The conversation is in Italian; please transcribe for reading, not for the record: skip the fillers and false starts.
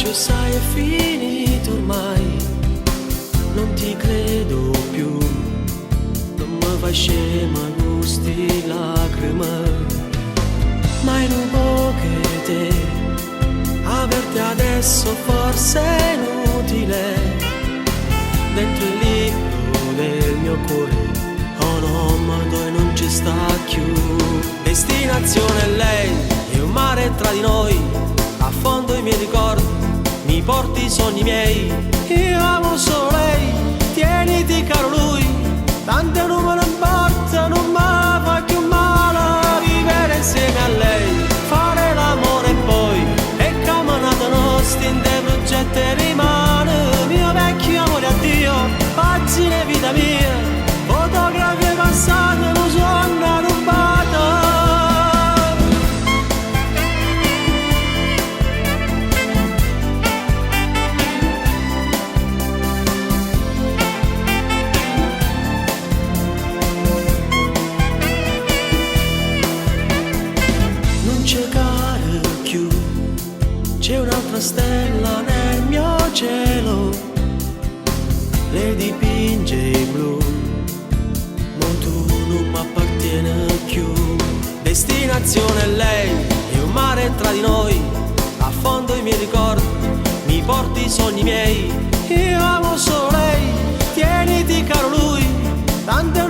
bacio sai è finito ormai, non ti credo più, non mi fai scema con sti lacrime, ma in un po' che te, averti adesso forse è inutile, dentro il libro del mio cuore, oh no, ma dove non ci sta più, destinazione è lei, e un mare tra di noi, affondo i miei ricordi, mi porti i sogni miei, io amo solo lei, tieniti caro lui, tante non me ne importa, non mi fa più male, vivere insieme a lei, fare l'amore e poi, e camminata nostra in dei progetti rimane, mio vecchio amore addio, pagine vita mia, fotografie passate, non suona rubata. Cercare più, c'è un'altra stella nel mio cielo, le dipinge in blu, ma tu non mi appartiene più, destinazione è lei, e un mare tra di noi, affondo i miei ricordi, mi porti i sogni miei, io amo solo lei, tieniti caro lui, tante